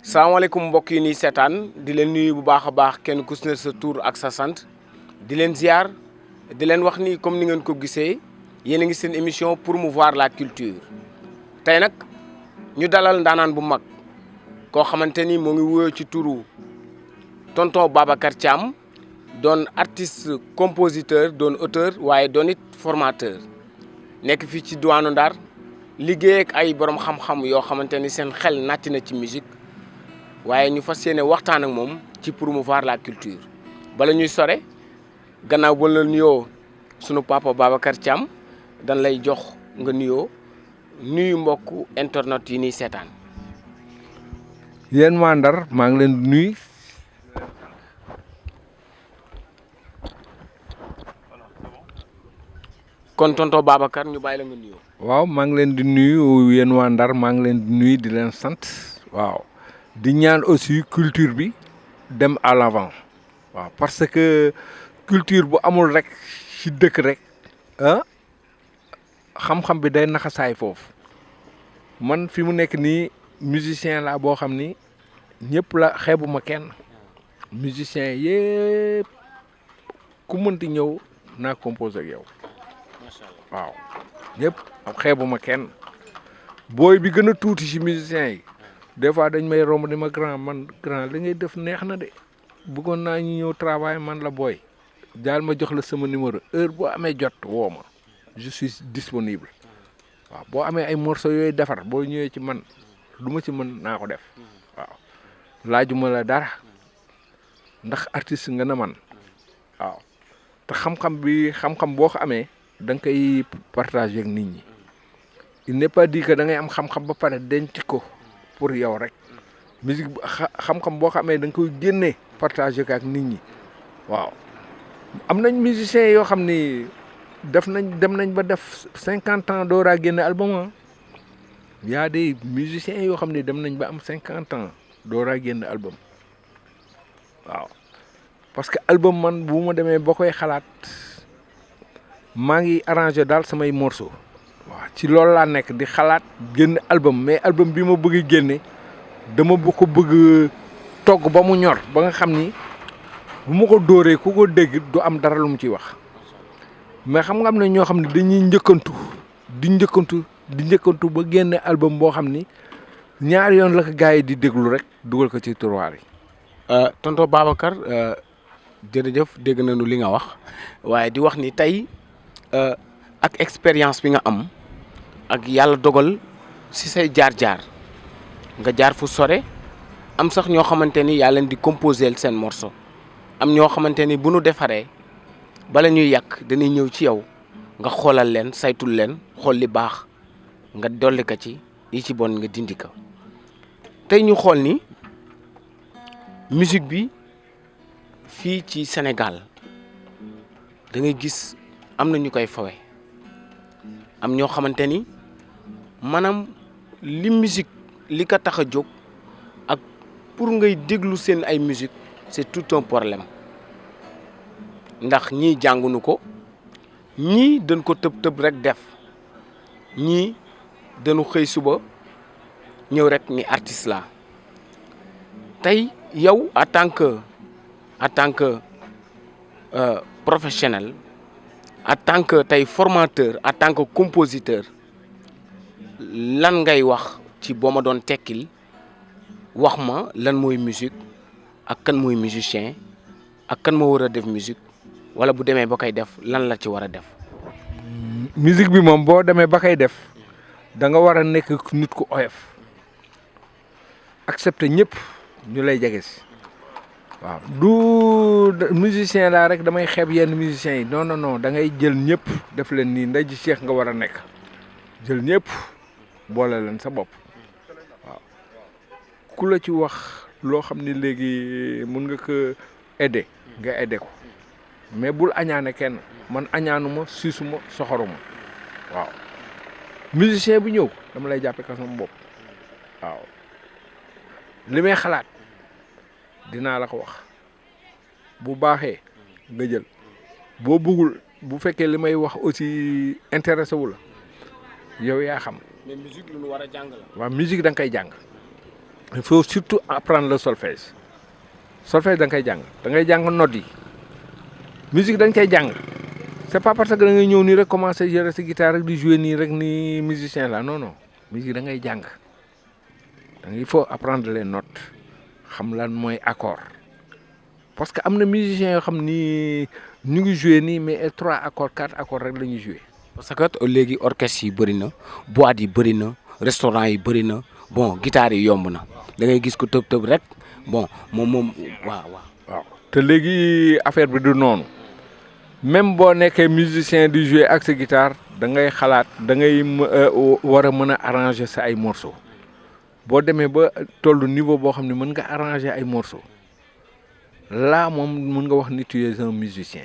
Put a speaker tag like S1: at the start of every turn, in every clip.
S1: salaamaaleykum mbokk yi nii seetaan di leen nuyu bu baax a baax kenn ku si ne sa tur ak sa sant di leen ziar di leen wax ni comme ni ngeen ko gisee yéen a ngi seen émission promouvoir la culture tey nag ñu dalal ndaanaan bu mag koo xamante ni moo ngi wuyoo ci turu tonton Babacar Thiam doon artiste compositeur doon auteur waaye doon it formateur nekk fii ci diwaanu Ndar liggéey ak ay borom xam-xam yoo xamante ni seen xel nàcc na ci musique waaye ñu fas yéene waxtaan ak moom ci promouvoir la culture bala ñuy sore gannaaw ba la nuyoo sunu papa Babacar Thiam dañ lay jox nga nuyoo nuyu mbokku internet yi nii seetaan.
S2: yéen waa Ndar maa ngi leen di nuyu
S1: kon tonton Babacar ñu bàyyi la nga nuyoo.
S2: waaw maa ngi leen di nuyu yéen waa Ndar maa ngi leen di nuyu di leen sant waaw di ñaan aussi culture bi dem à l'avant waaw parce que culture bu amul rek ci dëkk rek xam-xam bi day naxasaay foofu man fi mu nekk nii musicien laa boo xam ni ñëpp la xeebuma kenn musicien yëpp ku mënti ñëw naa composé ak yow waaw ñëpp xeebuma kenn booy bi gën a tuuti ci musicien yi des fois dañ may romb ni ma grand li ngay def neex na de bëggoon naa ñu ñëw travail man la booy daal ma jox la sama numéro heure boo amee jot woo ma je suis disponible waaw boo amee ay morceaux yooyu defar boo ñëwee ci man lu ma ci mën naa ko def waaw laajuma la dara ndax artiste nga na man waaw te xam-xam boo ko amee da nga koy partager ak nit ñi il n'est pas dit que da ngay am xam-xam ba pare denc ko pour yow rek musique xam-xam boo xamee da nga koy génnee partager ko ak nit ñi waaw am nañ musiciens yoo xam ni dem nañ ba def 50 ans door a génne album y a des musiciens yoo xam ne dem nañ ba am 50 ans door a génne album waaw parce que album man bu ma demee ba koy xalaat maa ngi arrangé daal samay morceaux waaw ci loolu laa nekk di xalaat génn album mais album bi ma bëgg génne dama ko bëgg togg ba mu ñor ba nga xam ni bu ma ko dóoree ku ko dégg du am dara lu mu ciy wax mais xam nga am na ñoo xam ne dañuy njëkkantu ba génne album boo xam ni ñaari yoon la ko gars yi di déglu rek dugal ko ci tiroir yi.
S1: tonton Babacar jërëjëf dégg nañu li nga wax waaye di wax ni tey ak expérience bi nga am ak yàlla dogal ci say jaar-jaar nga jaar fu sore am sax ñoo xamante ni yaa leen di composer seen morceau am ñoo xamante ni bu nu defaree bala ñuy yàq dañuy ñëw ci yow nga xoolal leen saytul leen xool li baax nga dolli ko ci yi ci bon nga dindi ko tey ñu xool ni musique bi fii ci Sénégal da ngay gis am na ñu koy fawe am ñoo xamante ni maanaam li musique li ko tax a jóg ak pour ngay déglu seen ay musique c'est tout un problème ndax ñii jàngunu ko ñii dañ ko tëb rek def ñii dañu xëy suba ñëw rek ni artiste la tey yow en tant que professionnel en tant que tey formateur en tant que compositeur lan ngay wax ci boo ma doon tekkil wax ma lan mooy musique ak kan mooy musicien ak kan moo war a def musique wala bu demee ba koy def lan la ci war a def.
S2: musique bi moom boo demee ba koy def da nga war a nekk nit ku oyof accepter ñëpp ñu lay jege si waaw du musicien laa rek damay xeeb yenn musiciens yi non da ngay jël ñëpp def leen nii nday ji Cheikh nga war a nekk jël ñëpp boole leen sa bopp waaw ku la ci wax loo xam ni léegi mun nga ko aider nga aider ko mais bul añaane kenn man añaanuma siisuma soxoruma waaw musicien bu ñëw dama lay jàppe ko sama bopp waaw li may xalaat dinaa la ko wax bu baaxee nga jël boo bëggul bu fekkee li may wax aussi intéressé wu la yow yaa xam.
S1: mais musique lu nu war a jàng la.
S2: waaw musique da nga koy jàng il faut surtout apprendre le solfège. Solfège da nga koy jàng da ngay jàng notes yi musique dañ koy jàng c'est pas parce que da ngay ñëw nii rek commencer gérer sa guitare rek di jouer nii rek ni musicien la non non musique da ngay jàng il faut apprendre les notes xam lan mooy accord parce que am na musiciens yoo xam ni ñu ngi jouer nii mais 3 accords 4 accords rek la ñuy jouer.
S1: parce que léegi orchestre yi bëri na boîte yi bëri na restaurant yi bëri na bon guitare yi yomb na da ngay gis ko tëb rek bon moom waaw.
S2: te léegi affaire bi du noonu même boo nekkee musicien di jouer ak sa guitare da ngay xalaat da ngay war a mën a arranger sa ay morceaux boo demee ba tollu niveau boo xam ne mën nga arranger ay morceaux là moom mën nga wax ni tu es un musicien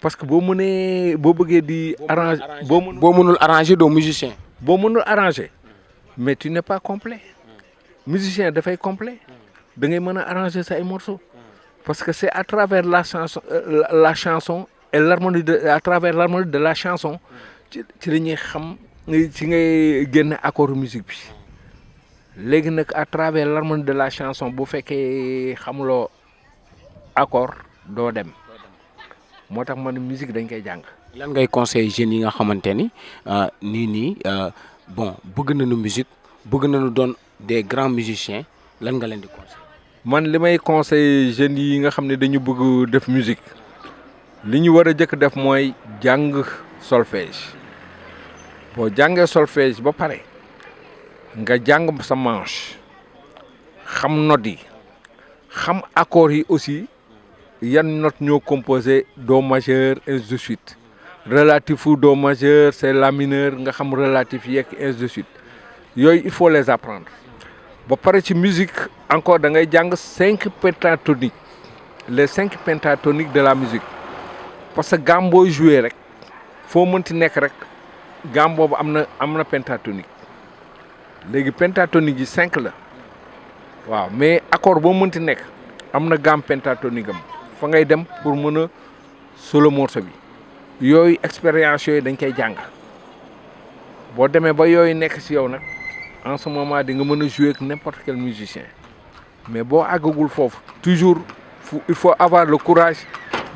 S2: parce que boo bëggee di arranger
S1: boo mënul arranger doo musicien.
S2: boo mënul arranger mais tu n'es pas complet musicien dafay complet da ngay mën a arranger sa ay morceaux parce que c'est à travers la chanson et l'harmonie à travers l'harmonie de la chanson ci la ñuy xam ci ngay génne accord musique bi léegi nag à travers l'harmonie de la chanson bu fekkee xamuloo accord doo dem moo tax man musique dañ koy jàng.
S1: lan ngay conseiller jeunes yi nga xamante ni nii bon bëgg nañu musique bëgg nañu doon des grands musiciens lan nga leen di conseiller.
S2: man li may conseiller jeunes yi nga xam ne dañu bëgg def musique li ñu war a jëkk def mooy jàng solfège boo jàngee solfège ba pare nga jàng sa manche xam notes yi xam accords yi aussi yan notes ñoo composé do majeur ainsi de suite relatif ou do majeur c'est la mineur nga xam relatif yeeg ainsi de suite yooyu il faut les apprendre ba pare ci musique encore da ngay jàng 5 pentatoniques les 5 pentatoniques de la musique parce que gamme booy jouer rek foo mënti nekk rek gamme boobu am na pentatonique léegi pentatonique yi 5 la waaw mais accord boo mënti nekk am na gamme pentatonique am fa ngay dem pour mën a solo morceau bi yooyu expérience yooyu dañ koy jàng boo demee ba yooyu nekk ci yow nag en ce moment di nga mën a jouer ak n'importe quel musicien mais boo àggagul foofu toujours il faut avoir le courage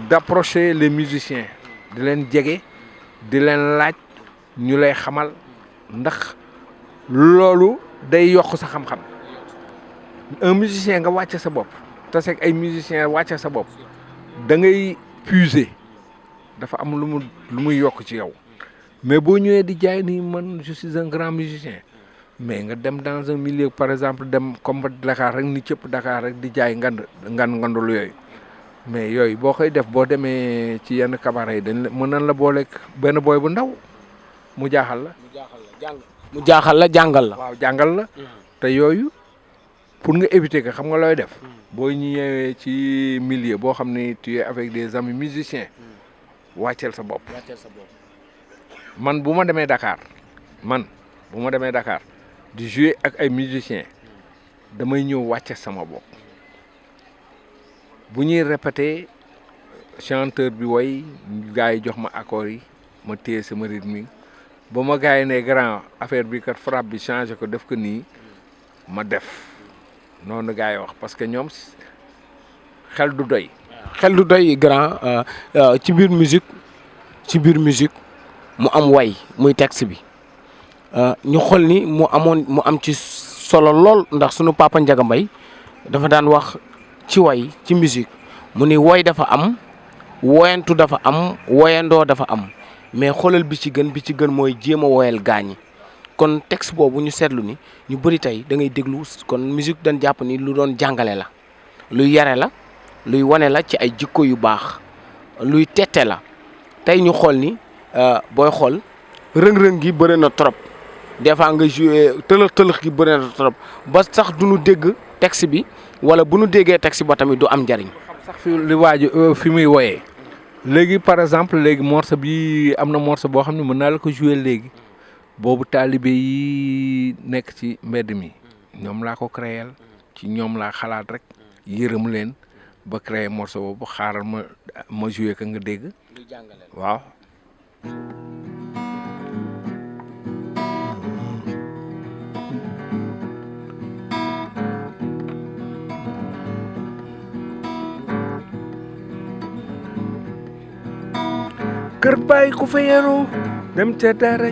S2: d'approcher les musiciens di leen jege di leen laaj ñu lay xamal ndax loolu day yokk sa xam-xam un musicien nga wàcce sa bopp te c'est ay musiciens wàcce sa bopp da ngay puiser dafa am lu muy yokk ci yow mais boo ñëwee di jaay ni man je suis un grand musicien mais nga dem dans un milieu par exemple dem comme Dakar rek ni cëpp Dakar rek di jaay ngandul yooyu mais yooyu boo koy def boo demee ci yenn cabaret yi mën nañ la booleeg benn boy bu ndaw mu jaaxal la.
S1: mu jaaxal la jàngal la.
S2: waaw jàngal la. te yooyu pour nga éviter que xam nga looy def. boo ñëwee ci milieu boo xam ne tu es avec des amis musiciens. wàcceel sa bopp. man bu ma demee Dakar di jouer ak ay musiciens damay ñëw wàcce sama bopp bu ñuy répéter chanteur bi woy gars yi jox ma accords yi ma téye sama rythme ba ma gars yi ne grand affaire bi kat frappe bi changé ko def ko nii ma def noonu gars yi wax parce que ñoom xel du doy.
S1: xel du doy grand ci biir musique mu am way muy texte bi ñu xool ni mu am ci solo lool ndax sunu papa Ndiaga Mbaye dafa daan wax ci way ci musique mu ni woy dafa am woyantu dafa am woyandoo dafa am mais xoolal bi ci gën mooy jéem a woyal gaañi kon texte boobu ñu seetlu ni ñu bëri tey da ngay déglu kon musique dañ jàpp ni lu doon jàngale la luy yare la luy wane la ci ay jikko yu baax luy tette la tey ñu xool ni booy xool rëng-rëng gi bëri na trop des fois nga joué tëlëx gi bëri na trop ba sax du ñu dégg texte bi wala bu ñu déggee texte ba tamit du am njariñ.
S2: xam sax fi li waaju fi muy woyee léegi par exemple léegi morceau bi am na morceau boo xam ne mën naa la ko jouer léegi boobu taalibe yi nekk ci mbedd mi ñoom laa ko créer ci ñoom laa xalaat rek yërëm leen ba créer morceau boobu xaaral ma jouer ko nga dégg waaw. kër baay ku fa yenu dem ca dara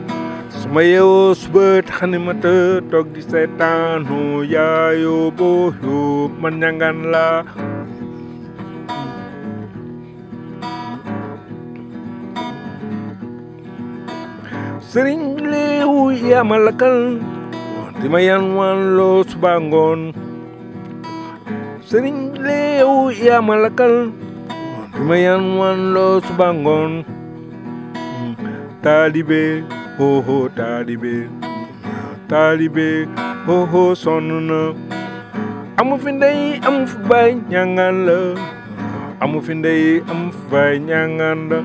S2: su ma yeewoo suba xani ma të toog di seetaanu yaayoo booyoo man ñangan la sëriñ léewu yaa ma lakkal di ma yan waan loo suba ngoon sëriñ léewu yaa ma lakkal di ma yan waan loo suba ngoon taalibe ho taalibe taalibe ho sonn na amu fi ndey amu fi baay ñangaan la amu fi ndey amu fi baay ñangaan la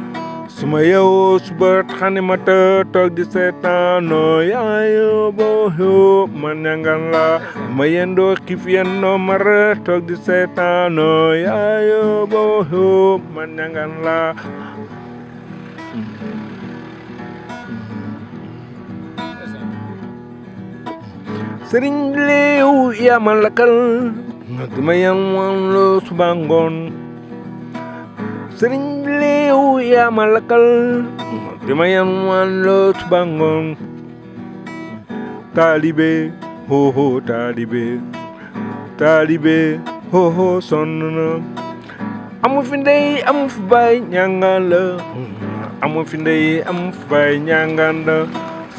S2: su ma yeewoo suba xane ma të toog di seetaanoo yaayoo booyoo man ñangaan la ma yendoo xiif yendoo mar toog di seetaanoo yaayoo booyoo man ñangaan la sëriñ léew yaa ma lakkal di ma yan waan loo suba ngoon sëriñ léew yaa ma lakkal di ma yan waan loo suba ngoon taalibe ho taalibe taalibe ho sonn na amu fi ndey amu fi baay ñangaan la amu fi ndey amu fi baay ñangaan la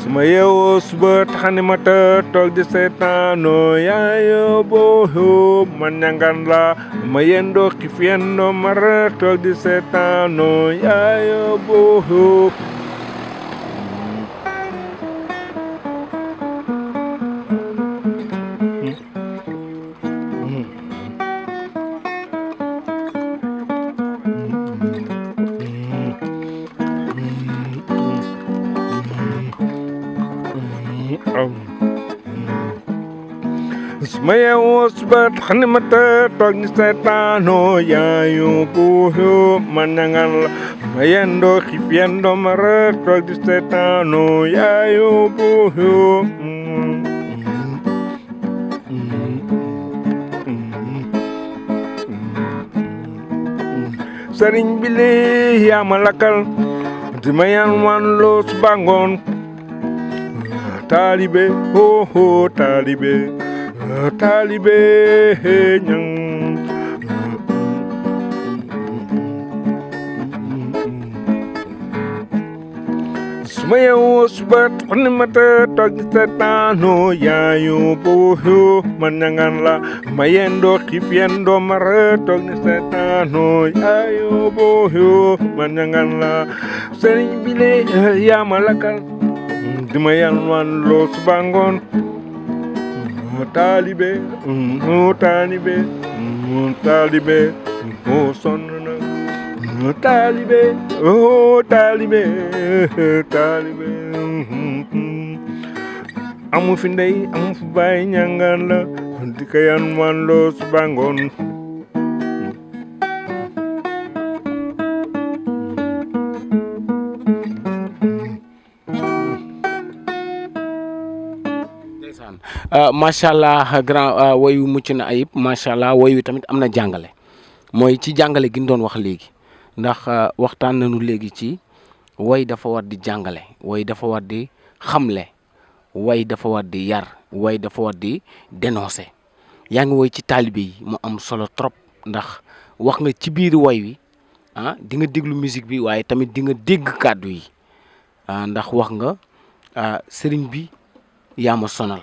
S2: su ma yeewoo suba taxani ma të toog di seetaanoo yaayoo booyoo man ñangan la ma yendoo xiif yendoo mar toog di seetaanoo yaayoo booyoo ma yeewoo suba xane ma të toog di seetaanoo yaayoo booyoo man ñangan la ma yendoo xiif yendoo mar toog di seetaanoo yaayoo booyoo sëriñ bi lee yaa ma lakkal di ma yan waan loo suba ngoon taalibe ho taalibe taalibe ñang su ma yeewoo suba xane ma të toog di seetaanoo yaayoo booyoo man ñangan la ma yendoo xiif yendoo mar toog di seetaanoo yaayoo booyoo man ñangan la sëriñ bi le yaa ma lakkal di ma yan waan loo suba ngoon taalibe taalibe taalibe sonn na taalibe taalibe taalibe amu fi ndey amu fi baay ñangaan la di ka yan waan loo suba ngoon
S1: macha allah grand woy wi mucc na ayib macha allah woy wi tamit am na jàngale mooy ci jàngale gi ñu doon wax léegi ndax waxtaan nañu léegi ci woy dafa war di jàngale woy dafa war di xamle woy dafa war di yar woy dafa war di dénoncer yaa ngi woy ci taalibe yi mu am solo trop ndax wax nga ci biir woy wi di nga déglu musique bi waaye tamit di nga dégg kàddu yi ndax wax nga sëriñ bi yaa ma sonal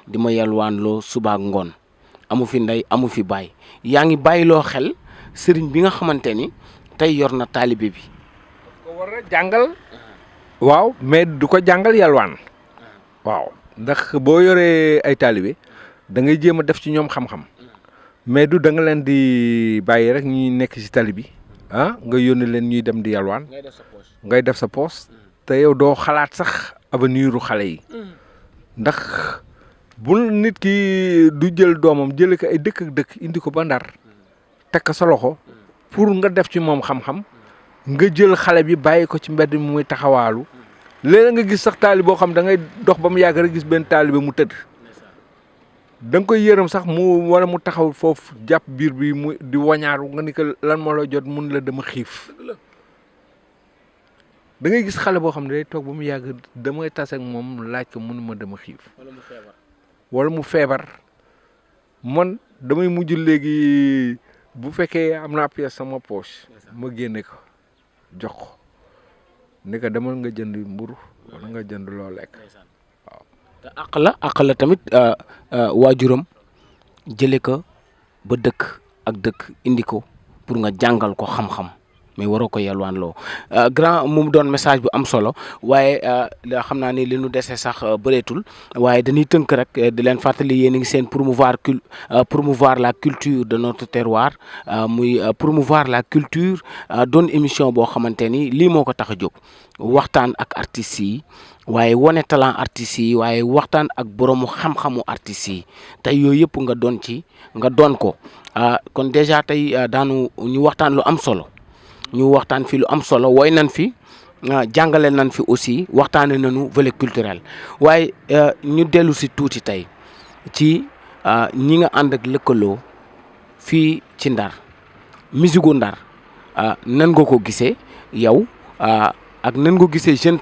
S1: di ma yalwaan loo suba ngoon amu fi ndey amu fi baay yaa ngi bàyyiloo xel sëriñ bi nga xamante ni tey yor na taalibe bi.
S2: ko war a jàngal. waaw mais du ko jàngal yalwaan. waaw ndax boo yoree ay taalibe da ngay jéem a def ci ñoom xam-xam mais du da nga leen di bàyyi rek ñuy nekk ci tali bi nga yónni leen ñuy dem di yalwaan. ngay def sa poche te yow doo xalaat sax avenir u xale yi. ndax bu nit ki du jël doomam jëlee ko ay dëkk ak dëkk indi ko ba Ndar teg ko sa loxo pour nga def ci moom xam-xam nga jël xale bi bàyyi ko ci mbedd mi muy taxawaalu léeg nga gis sax taalibe boo xam da ngay dox ba mu yàgg rek gis benn taalibe mu tëdd da nga koy yërëm sax mu wala mu taxaw foofu jàpp biir bi mu di wañaaru nga ni ko lan moo la jot mun la dama xiif da ngay gis xale boo xam ne day toog ba mu yàgg damay tase ak moom laaj ko mënuma dama xiif wala mu feebar man damay mujj léegi bu fekkee am naa pièce sama poche ma génne ko jox ko ne ko demal nga jënd mburu wala nga jënd loo lekk waaw.
S1: te àq la tamit waajuram jëlee ko ba dëkk ak dëkk indi ko pour nga jàngal ko xam-xam mais waroo ko yelwaan loo grand mu doon message bu am solo waaye xam naa ni li nu dese sax bëreetul waaye dañuy tënk rek di leen fàttali yéen a ngi seen promouvoir la culture de notre terroir muy promouvoir la culture doon émission boo xamante ni lii moo ko tax a jóg waxtaan ak artistes yi waaye wane talent artistes yi waaye waxtaan ak boroomu xam-xamu artistes yi tey yooyu yëpp nga doon ko kon déjà tey daanu ñu waxtaan lu am solo. ñu waxtaan fi lu am solo woy nañ fi jàngale nañ fi aussi waxtaane nañu volet culturel waaye ñu dellu si tuuti tey ci ñi nga ànd ak lëkkaloo fii ci Ndar musique Ndar nan nga ko gisee yow ak nan nga gisee jeune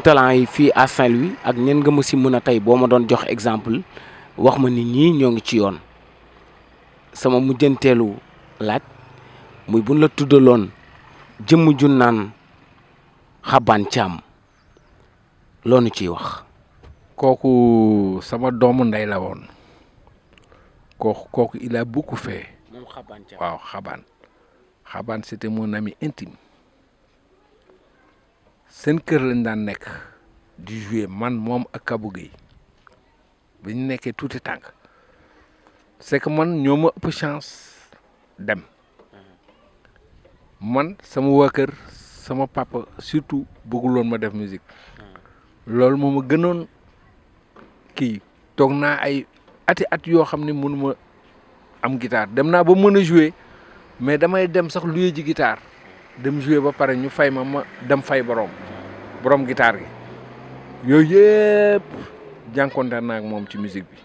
S1: talent yi fii à Saint-Louis ak ñen nga ma si mën a tey boo ma doon jox exemple wax ma ni ñii ñoo ngi ci yoon sama mujjanteelu laaj muy buñ la tuddaloon jëmm ju naan Xabane Thiam loonu ciy wax.
S2: kooku sama doomu ndey la woon kooku il a beaucoup fait.
S1: moom Xabane Thiam
S2: waaw Xabane c'était mon ami intime seen kër lañ daan nekk di jouer man moom ak Kabou Gueye bi ñu nekkee tuuti tànk c'est que man ñoo ma ëpp chance dem. man sama waa kër sama papa surtout bëgguloon ma def musique loolu moo ma gënoon kii toog naa ay at yoo xam ne mënuma am guitare dem naa ba mën a jouer mais damay dem sax luye ji guitare dem jouer ba pare ñu fay ma dem fay borom guitare gi yooyu yëpp jànkonte naa ak moom ci musique bi.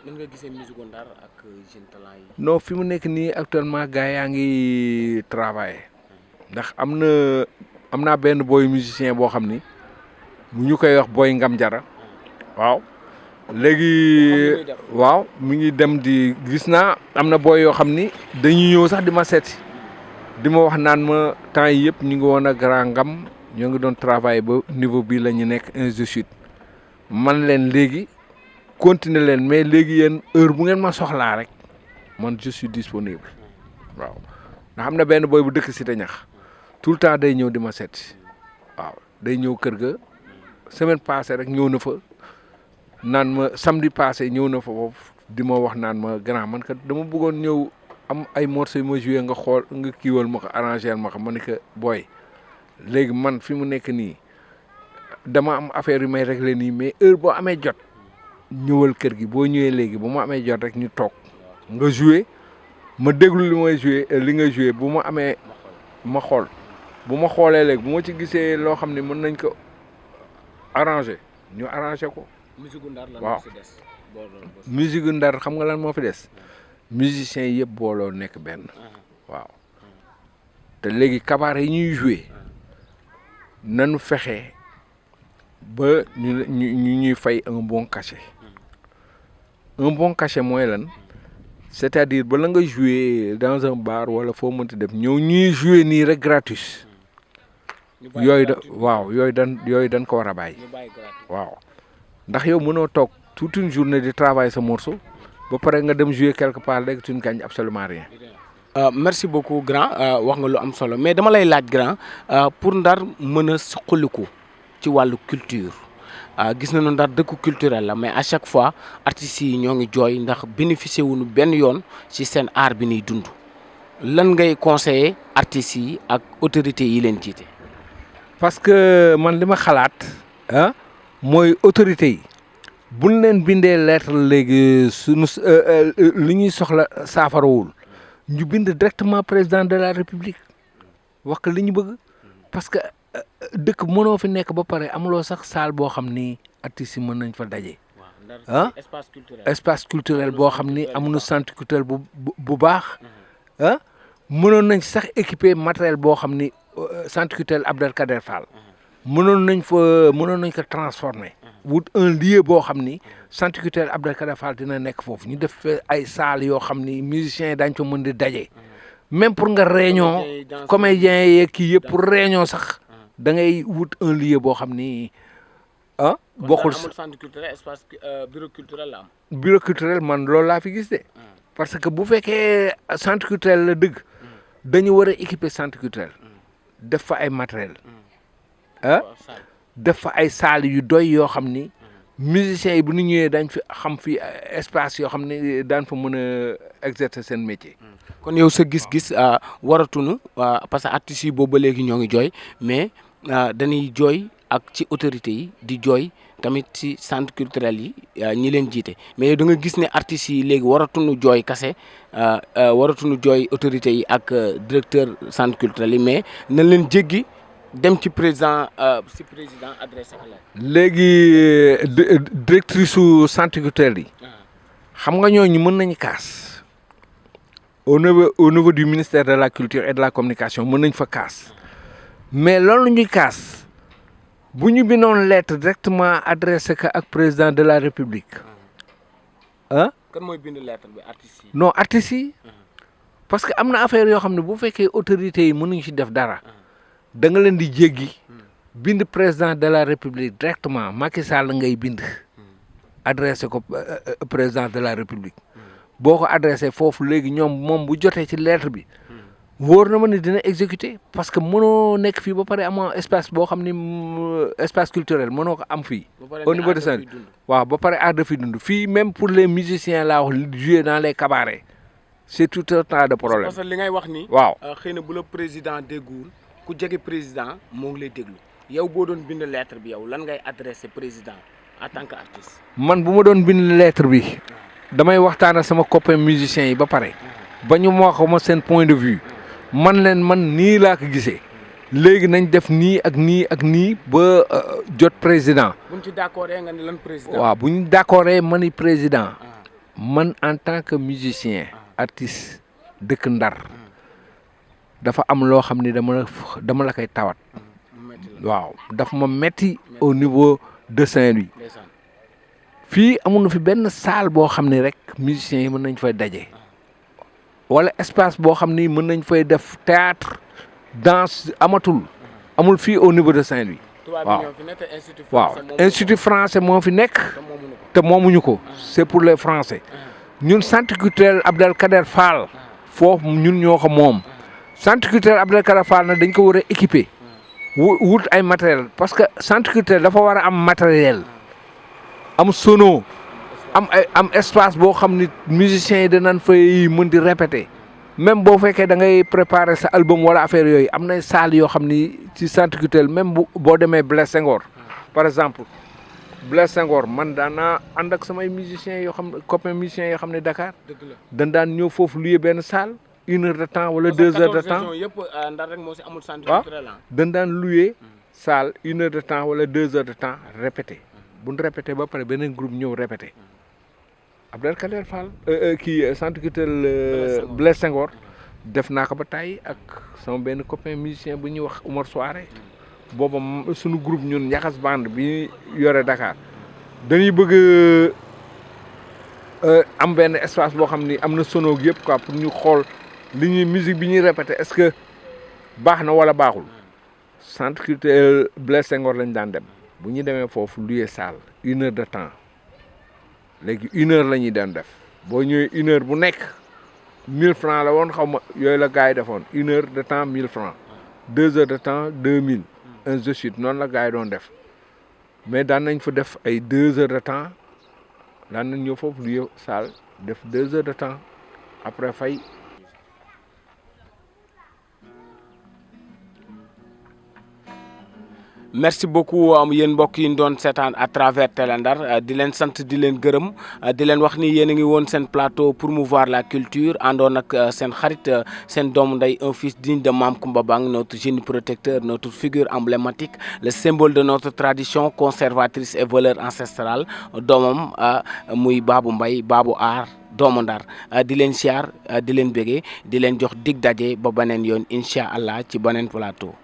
S1: mën nga gisee musique Ndar ak jeune talent yi.
S2: non fi mu nekk nii actuellement gars yaa ngi travailler ndax am naa benn boy musicien boo xam ni mu ñu koy wax Boy Ngam Jara waaw léegi waaw mi ngi dem di gis naa am na boy yoo xam ni dañuy ñëw sax di ma seeti di ma wax naan ma temps yi yëpp ñu ngi woon a Grand Ngam ñoo ngi doon travailler ba niveau bi la ñu nekk ainsi de suite man leen léegi. continuer leen mais léegi yéen heure bu ngeen ma soxlaa rek man je suis disponible waaw ndax xam na benn boy bu dëkk Cité Ñax tout le temps day ñëw di ma seet waaw day ñëw kër ga semaine passée rek ñëw na fa naan ma samedi passé ñëw na fa foofu di ma wax naan ma grand man kat dama bëggoon ñëw am ay morceaux yu ma joué nga xool nga kiiwal ma ko arrangé ma ko ma ne ko booy léegi man fi mu nekk nii dama am affaire yu may réglé nii mais heure boo amee jot. ñëwal kër gi boo ñëwee léegi bu ma amee jot rek ñu toog nga joué ma déglu li may joué li nga joué bu ma amee ma xool bu ma xoolee léegi bu ma ci gisee loo xam ne mën nañ ko arrangé ñu arrangé ko.
S1: musique Ndar lan
S2: waaw
S1: moo fi des.
S2: musique Ndar xam nga lan moo fi des musiciens yëpp booloo nekk benn waaw te léegi kabaar yi ñuy joué nanu fexe ba ñu ñuy fay un bon cachet. Un bon cachet mooy lan c'est-à-dire ba la nga jouer dans un bar wala foo mënti def ñëw ñuy jouer nii rek gratis yooyu dañ ko war a bàyyi waaw ndax yow mënoo toog toute une journée di travailler sa morceau ba pare nga dem jouer quelque part rek tu ne gagnes absolument rien.
S1: merci beaucoup grand wax nga lu am solo mais dama lay laaj grand pour Ndar mën a suqaliku ci wàllu culture gis nañu Ndar dëkku culturel la mais à chaque fois artistes yi ñoo ngi jooy ndax bénéficier wuñu benn yoon ci seen art bi ñuy dund lan ngay conseiller artistes yi ak autorités yi leen jiite.
S2: parce que man li ma xalaat mooy autorités yi buñ leen bindee lettre léegi suñu li ñuy soxla saafarawul ñu bind directement président de la république wax li ñu bëgg parce que dëkk mënoo fi nekk ba pare amuloo sax salle boo xam ni artistes yi mën nañ fa daje. espace culturel boo xam ni amuñu centre culturel bu baax mënoon nañ sax équiper matériel boo xam ni centre culturel Abdelkader Fall mënoon nañ ko transformer wut un lieu boo xam ni centre culturel Abdelkader Fall dina nekk foofu ñu def ay salles yoo xam ni musiciens yi daañu fa mën di daje même pour nga réunion comédiens yeeg kii yëpp pour réunion sax da ngay wut un lieu boo xam ni bokkul
S1: centre culturel espace bureau culturel la am.
S2: bureau culturel man loolu laa fi gis de parce que bu fekkee centre culturel la dëgg dañu war a équiper centre culturel def fa ay matériel def fa ay salles yu doy yoo xam ni musiciens yi bu ñu ñëwee dañ fi xam fi espace yoo xam ne daan fa mën a exercer seen métier.
S1: kon yow sa gis-gis waratunu parce que artistes yi boobu ba léegi ñoo ngi jooy mais dañuy jooy ak ci autorités yi di jooy tamit ci centre culturel yi ñi leen jiite mais da nga gis ne artistes yi léegi waratunu jooy kase waratunu jooy autorités yi ak directeur centre culturel yi mais nañ leen jéggi dem ci président adressé à la.
S2: léegi directrice su centre culturel yi xam nga ñooñu mën nañu kaas au niveau du ministère de la culture et de la communication mën nañ fa kaas mais loolu ñuy kaas bu ñu bindoon lettre directement adressé ko ak président de la république
S1: kan mooy bind lettre bi artistes yi.
S2: non artistes yi parce que am na affaire yoo xam ne bu fekkee autorités yi mënuñ ci def dara da nga leen di jéggi bind président de la république directement Macky Sall ngay bind adressé ko président de la république boo ko adressé foofu léegi moom bu jotee ci lettre bi wóor na ma ne dina exécuter parce que mënoo nekk fii ba pare amoo espace boo xam ni espace culturel mënoo ko am fii au niveau de Saint-Louis waaw ba pare art de fi dund fii même pour les musiciens laa wax jouer dans les cabarets c'est tout un tas de problème.
S1: parce que li ngay wax ni
S2: waaw
S1: xëy na bu la président déggul ku jege président moo ngi lay déglu yow boo doon bind lettre bi yow lan ngay adressé président en tant que artiste.
S2: man bu ma doon bind lettre bi damay waxtaan ak sama copain musiciens yi ba pare ba ñu wax ma seen point de vue man leen man nii laa ko gisee léegi nañ def nii ak nii ak nii ba jot président.
S1: buñ ci d'accordé nga ne lan président.
S2: waaw bu ñu d'accordé ma ni président man en tant que musicien artiste dëkk Ndar dafa am loo xam ni dama la koy tawat waaw daf ma metti au niveau de Saint-Louis fii amul na fi benn salle boo xam ni rek musiciens yi mën nañ fay daje wala espace boo xam ni mën nañ fay def théâtre danse amul fii au niveau de Saint-Louis waaw institut français moo fi nekk te moomuñu ko c'est pour les français ñun centre culturel Abdelkader Fall foofu ñun ñoo ko moom centre culturel Abdelkader Fall nag dañ ko war a équiper wut ay matériel parce que centre culturel dafa war a am matériel am sono am espace boo xam ni musiciens yi danañ fay mën di répéter même boo fekkee da ngay préparer sa album wala affaire yooyu am na salle yoo xam ni ci centre culturel même boo demee Blaise Senghor par exemple Blaise Senghor man daan naa ànd ak samay musiciens yoo xam copains musiciens yoo xam ne Dakar dañ daan ñëw foofu louer benn salle 1 heure de temps wala 2 heures de temps waaw dañ daan louer salle 1 heure de temps wala 2 heures de temps répéter bu ñu répété ba pare beneen groupe ñëw répété Abdelkader Fall kii centre culturel Blaise Senghor def naa ko ba tàyyi ak sama benn copain musicien bu ñuy wax Oumar Soare booba suñu groupe ñun Njaxas Band bi yore Dakar dañuy bëgg am benn espace boo xam ni am na sono yëpp quoi pour ñu xool li ñuy musique bi ñuy répété est-ce que baax na wala baaxul centre culturel Blaise Senghor lañ daan dem bu ñu demee foofu louer salle 1 heure de temps léegi 1 heure la ñuy daan def boo ñëwee 1 heure bu nekk 1000 francs la woon xaw ma yooyu la gars yi defoon 1 heure de temps 1000 francs 2 heures de temps 2000 ainsi de suite noonu la gars yi doon def mais daan nañ fa def ay 2 heures de temps daan nañ ñëw foofu louer salle def 2 heures de temps après fay.
S1: merci beaucoup yéen mbokk yi ñu doon seetaan à travers Télé Ndar di leen sant di leen gërëm di leen wax ni yéen a ngi woon seen plateau promouvoir la culture àndoon ak seen xarit seen doomu ndey un fils digne de Mame Coumba Bang notre génie protecteur notre figure emblématique le symbole de notre tradition conservatrice et valeur ancestrale doomam muy Babou Mbaye Babou Art doomu Ndar di leen siyaar di leen bégee di leen jox dig daje ba beneen yoon incha allah ci beneen plateau.